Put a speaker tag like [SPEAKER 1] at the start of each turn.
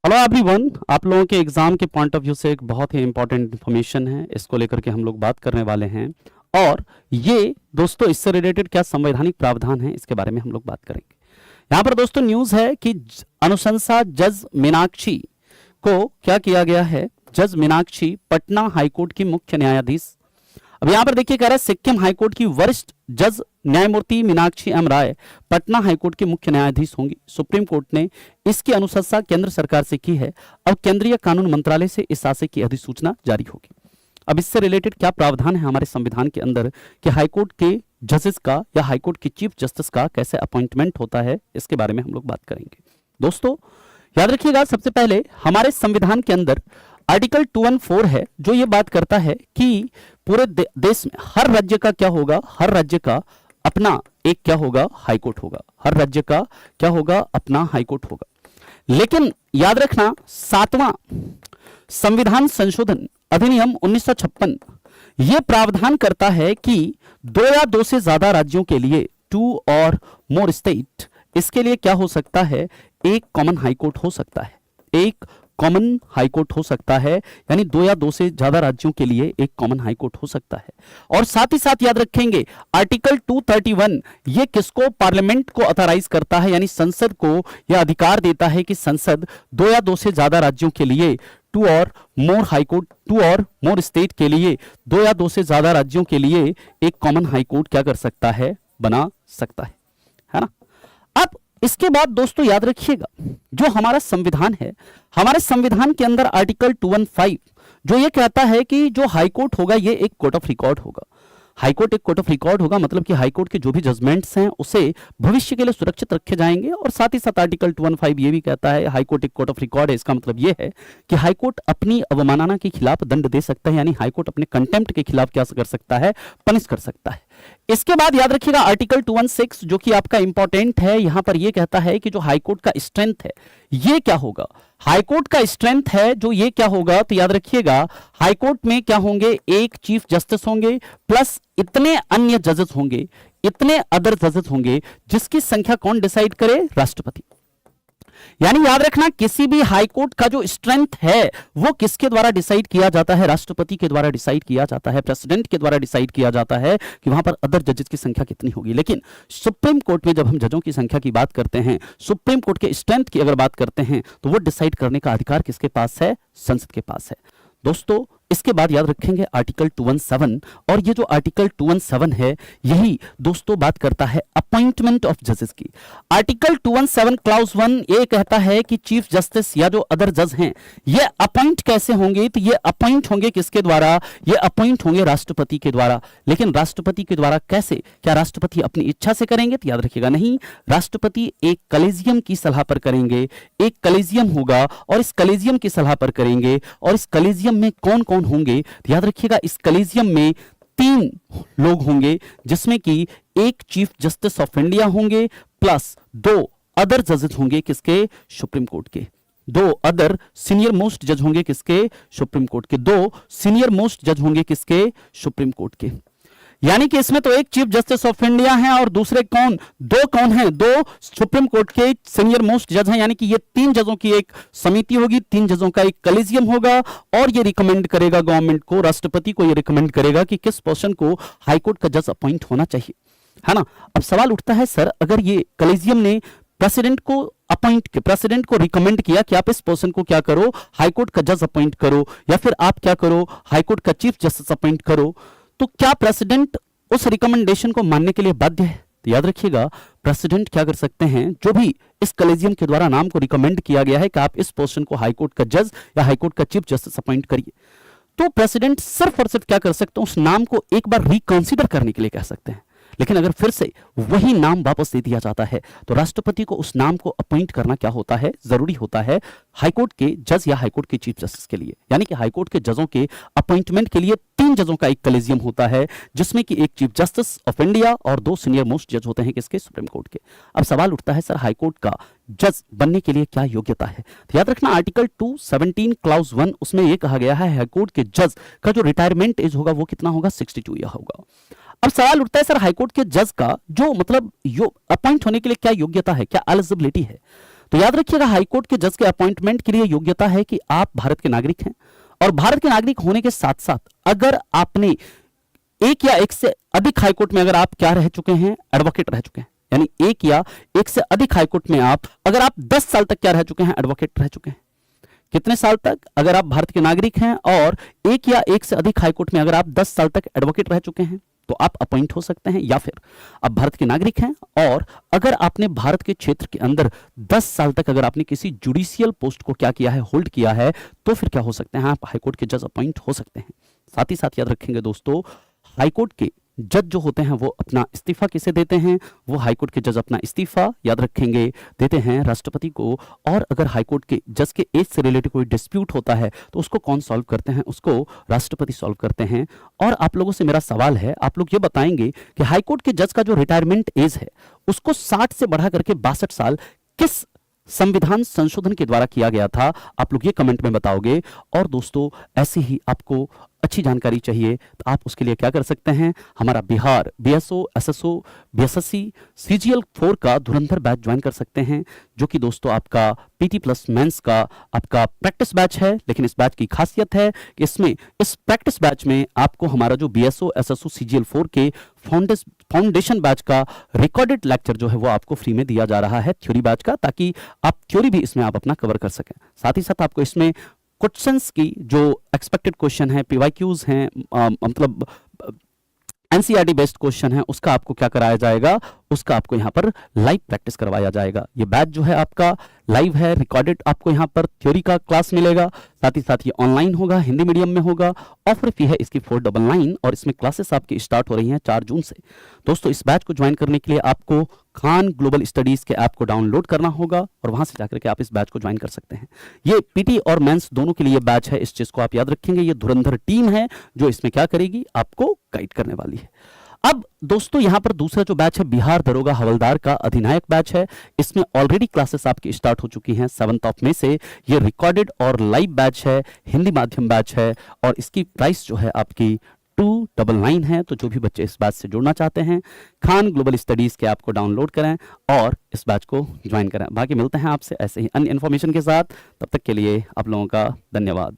[SPEAKER 1] Hello everyone, आप लोगों के एग्जाम के पॉइंट ऑफ व्यू से एक बहुत ही इंपॉर्टेंट इन्फॉर्मेशन है, इसको लेकर के हम लोग बात करने वाले हैं। और ये दोस्तों इससे रिलेटेड क्या संवैधानिक प्रावधान है इसके बारे में हम लोग बात करेंगे। यहाँ पर दोस्तों न्यूज है कि अनुशंसा जज मीनाक्षी को क्या किया गया है, जज मीनाक्षी पटना हाईकोर्ट की मुख्य न्यायाधीश। अब यहां पर देखिए कह रहा है सिक्किम हाईकोर्ट की वरिष्ठ जज न्यायमूर्ति मीनाक्षी एम राय पटना हाईकोर्ट के मुख्य न्यायाधीश होंगी। सुप्रीम कोर्ट ने इसकी अनुशंसा केंद्र सरकार से की है। अब केंद्रीय कानून मंत्रालय से इस आशय की अधिसूचना जारी होगी। अब इससे रिलेटेड क्या प्रावधान है हमारे संविधान के अंदर कि हाईकोर्ट के जजेस का या हाईकोर्ट के चीफ जस्टिस का कैसे अपॉइंटमेंट होता है, इसके बारे में हम लोग बात करेंगे। दोस्तों याद रखिएगा, सबसे पहले हमारे संविधान के अंदर आर्टिकल 214 है जो ये बात करता है कि पूरे देश में हर राज्य का क्या होगा, हर राज्य का अपना एक क्या होगा, हाईकोर्ट होगा। हर राज्य का क्या होगा, अपना हाईकोर्ट होगा। लेकिन याद रखना 7वां संविधान संशोधन अधिनियम 1956 यह प्रावधान करता है कि 2 या 2 से ज्यादा राज्यों के लिए 2 और मोर स्टेट, इसके लिए क्या हो सकता है, एक कॉमन हाईकोर्ट हो सकता है। एक कॉमन हाईकोर्ट हो सकता है, यानी 2 या 2 से ज्यादा राज्यों के लिए एक कॉमन हाईकोर्ट हो सकता है। और साथ ही साथ याद रखेंगे आर्टिकल 231 ये किसको, पार्लियामेंट को ऑथराइज करता है, यानी संसद को यह अधिकार देता है कि संसद 2 या 2 से ज्यादा राज्यों के लिए 2 और मोर हाईकोर्ट, 2 और मोर स्टेट के लिए 2 या 2 से ज्यादा राज्यों के लिए एक कॉमन हाईकोर्ट क्या कर सकता है, बना सकता है ना। अब इसके बाद दोस्तों याद रखिएगा जो हमारा संविधान है, हमारे संविधान के अंदर आर्टिकल 215 जो ये कहता है कि जो हाईकोर्ट होगा ये एक कोर्ट ऑफ रिकॉर्ड होगा। हाईकोर्ट एक कोर्ट ऑफ रिकॉर्ड होगा, मतलब कि हाईकोर्ट के जो भी जजमेंट्स हैं उसे भविष्य के लिए सुरक्षित रखे जाएंगे। और साथ ही साथ आर्टिकल 215 ये भी कहता है हाईकोर्ट एक कोर्ट ऑफ रिकॉर्ड है। इसका मतलब ये है कि हाईकोर्ट अपनी अवमानना के खिलाफ दंड दे सकता है, यानी हाईकोर्ट अपने कंटेम्प्ट के खिलाफ क्या कर सकता है, पनिश कर सकता है। इसके बाद याद रखिएगा आर्टिकल 216 जो कि आपका इंपॉर्टेंट है, यहां पर यह कहता है कि जो हाईकोर्ट का स्ट्रेंथ है ये क्या होगा, हाईकोर्ट का स्ट्रेंथ है जो ये क्या होगा, तो याद रखिएगा हाईकोर्ट में क्या होंगे, एक चीफ जस्टिस होंगे प्लस इतने अन्य जजेस होंगे, इतने अदर जजेस होंगे जिसकी संख्या कौन डिसाइड करे, राष्ट्रपति। यानी याद रखना किसी भी हाईकोर्ट का जो स्ट्रेंथ है वो किसके द्वारा डिसाइड किया जाता है, राष्ट्रपति के द्वारा डिसाइड किया जाता है, प्रेसिडेंट के द्वारा डिसाइड किया जाता है कि वहां पर अदर जजेस की संख्या कितनी होगी। लेकिन सुप्रीम कोर्ट में जब हम जजों की संख्या की बात करते हैं, सुप्रीम कोर्ट के स्ट्रेंथ की अगर बात करते हैं तो वो डिसाइड करने का अधिकार किसके पास है, संसद के पास है। दोस्तों इसके बाद याद रखेंगे आर्टिकल 217, और ये जो आर्टिकल 217 है यही दोस्तों बात करता है अपॉइंटमेंट ऑफ जजेस की। आर्टिकल 217 क्लाउज 1 ये कहता है कि चीफ जस्टिस या जो अदर जज हैं ये अपॉइंट कैसे होंगे, तो ये अपॉइंट होंगे किसके द्वारा, ये अपॉइंट होंगे राष्ट्रपति के द्वारा। लेकिन राष्ट्रपति के द्वारा कैसे, क्या राष्ट्रपति अपनी इच्छा से करेंगे, तो याद रखिएगा नहीं, राष्ट्रपति एक कलेजियम की सलाह पर करेंगे। एक कलेजियम होगा और इस कलेजियम की सलाह पर करेंगे। और इस कलेजियम में कौन कौन होंगे, याद रखिएगा इस कलेजियम में 3 लोग होंगे, जिसमें कि एक चीफ जस्टिस ऑफ इंडिया होंगे प्लस 2 अदर जजेस होंगे किसके, सुप्रीम कोर्ट के। 2 अदर सीनियर मोस्ट जज होंगे किसके, सुप्रीम कोर्ट के। 2 सीनियर मोस्ट जज होंगे किसके, सुप्रीम कोर्ट के। यानी कि इसमें तो एक चीफ जस्टिस ऑफ इंडिया है और दूसरे कौन, 2 कौन हैं, 2 सुप्रीम कोर्ट के सीनियर मोस्ट जज हैं। यानी कि ये 3 जजों की एक समिति होगी, 3 जजों का एक कलेजियम होगा और ये रिकमेंड करेगा गवर्नमेंट को, राष्ट्रपति को ये रिकमेंड करेगा कि किस पर्सन को हाईकोर्ट का जज अपॉइंट होना चाहिए, है ना। अब सवाल उठता है सर, अगर ये कलेजियम ने प्रेसिडेंट को प्रेसिडेंट को रिकमेंड किया कि आप इस पर्सन को क्या करो, हाईकोर्ट का जज अपॉइंट करो, या फिर आप क्या करो, हाईकोर्ट का चीफ जस्टिस अपॉइंट करो, तो क्या प्रेसिडेंट उस रिकमेंडेशन को मानने के लिए बाध्य है? तो याद रखिएगा प्रेसिडेंट क्या कर सकते हैं, जो भी इस कलेजियम के द्वारा नाम को रिकमेंड किया गया है कि आप इस पर्सन को हाईकोर्ट का जज या हाईकोर्ट का चीफ जस्टिस अपॉइंट करिए, तो प्रेसिडेंट सिर्फ और सिर्फ क्या कर सकते हैं, उस नाम को एक बार रिकंसीडर करने के लिए कह सकते हैं। लेकिन अगर फिर से वही नाम वापस दे दिया जाता है तो राष्ट्रपति को उस नाम को अपॉइंट करना क्या होता है, जरूरी होता है हाईकोर्ट के जज या हाईकोर्ट के चीफ जस्टिस के लिए। यानी कि हाईकोर्ट के जजों के अपॉइंटमेंट के लिए 3 जजों का एक कलेजियम होता है, जिसमें कि एक चीफ जस्टिस ऑफ इंडिया और 2 सीनियर मोस्ट जज होते हैं किसके, सुप्रीम कोर्ट के। अब सवाल उठता है सर हाईकोर्ट का जज बनने के लिए क्या योग्यता है, तो याद रखना आर्टिकल 217 क्लाउज 1 उसमें यह कहा गया है हाईकोर्ट के जज का जो रिटायरमेंट एज होगा वो कितना होगा, 62 ईयर होगा। अब सवाल उठता है सर हाईकोर्ट के जज का जो मतलब अपॉइंट होने के लिए क्या योग्यता है, क्या एलिजिबिलिटी है, तो याद रखिएगा, हाईकोर्ट के जज के अपॉइंटमेंट के लिए योग्यता है कि आप भारत के नागरिक हैं, और भारत के नागरिक होने के साथ साथ अगर आपने एक या एक से अधिक हाईकोर्ट में अगर आप क्या रह चुके हैं, एडवोकेट रह चुके हैं, यानी एक या एक से अधिक हाईकोर्ट में अगर आप 10 साल तक क्या रह चुके हैं, एडवोकेट रह चुके हैं। कितने साल तक? अगर आप भारत के नागरिक हैं और एक या एक से अधिक हाईकोर्ट में अगर आप 10 साल तक एडवोकेट रह चुके हैं तो आप अपॉइंट हो सकते हैं, या फिर आप भारत के नागरिक हैं और अगर आपने भारत के क्षेत्र के अंदर 10 साल तक अगर आपने किसी जुडिशियल पोस्ट को क्या किया है, होल्ड किया है, तो फिर क्या हो सकते हैं, आप हाईकोर्ट के जज अपॉइंट हो सकते हैं। साथ ही साथ याद रखेंगे दोस्तों, हाईकोर्ट के जज जो होते हैं वो अपना इस्तीफा किसे देते हैं, वो हाईकोर्ट के जज अपना इस्तीफा याद रखेंगे देते हैं राष्ट्रपति को। और अगर हाईकोर्ट के जज के एज से रिलेटेड कोई डिस्प्यूट होता है तो उसको कौन सॉल्व करते हैं, उसको राष्ट्रपति सॉल्व करते हैं। और आप लोगों से मेरा सवाल है, आप लोग ये बताएंगे कि हाईकोर्ट के जज का जो रिटायरमेंट एज है उसको 60 से बढ़ा करके 62 साल किस संविधान संशोधन के द्वारा किया गया था, आप लोग ये कमेंट में बताओगे। और दोस्तों ऐसे ही आपको अच्छी जानकारी चाहिए तो आप उसके लिए क्या कर सकते हैं, हमारा Bihar BSO SSO BSSC CGL 4 का धुरंधर बैच ज्वाइन कर सकते हैं, जो कि दोस्तों आपका पीटी प्लस मेंस का आपका प्रैक्टिस बैच है। लेकिन इस बैच की खासियत है कि इसमें इस प्रैक्टिस बैच में आपको हमारा जो बीएसओ एसएसओ सीजीएल 4 के फाउंडेशन बैच का रिकॉर्डेड लेक्चर जो है वो आपको फ्री में दिया जा रहा है, थ्योरी बैच का, ताकि आप थ्योरी भी इसमें आप अपना कवर कर सकें। साथ ही साथ आपको इसमें क्वेश्चंस की जो एक्सपेक्टेड क्वेश्चन है, पीवाईक्यूज हैं, मतलब एनसीईआरटी बेस्ड क्वेश्चन है, उसका आपको क्या कराया जाएगा, उसका आपको यहाँ पर लाइव प्रैक्टिस करवाया जाएगा। ये बैच जो है आपका लाइव है, रिकॉर्डेड आपको यहाँ पर थ्योरी का क्लास मिलेगा। साथ ही साथ ये ऑनलाइन होगा, हिंदी मीडियम में होगा। ऑफर फी है इसकी 499 और इसमें क्लासेस आपकी स्टार्ट हो रही हैं 4 जून से। दोस्तों इस बैच को ज्वाइन करने के लिए आपको खान ग्लोबल स्टडीज के ऐप को डाउनलोड करना होगा और वहां से जाकर के आप इस बैच को ज्वाइन कर सकते हैं। ये पीटी और मेंस दोनों के लिए बैच है, इस चीज को आप याद रखेंगे। ये धुरंधर टीम है जो इसमें क्या करेगी, आपको गाइड करने वाली है। अब दोस्तों यहां पर दूसरा जो बैच है बिहार दरोगा हवलदार का अधिनायक बैच है, इसमें ऑलरेडी क्लासेस आपकी स्टार्ट हो चुकी हैं 7 मई से। ये रिकॉर्डेड और लाइव बैच है, हिंदी माध्यम बैच है और इसकी प्राइस जो है आपकी 299 है। तो जो भी बच्चे इस बैच से जुड़ना चाहते हैं, खान ग्लोबल स्टडीज के ऐप को डाउनलोड करें और इस बैच को ज्वाइन करें। बाकी मिलते हैं आपसे ऐसे ही अन्य इन्फॉर्मेशन के साथ, तब तक के लिए आप लोगों का धन्यवाद।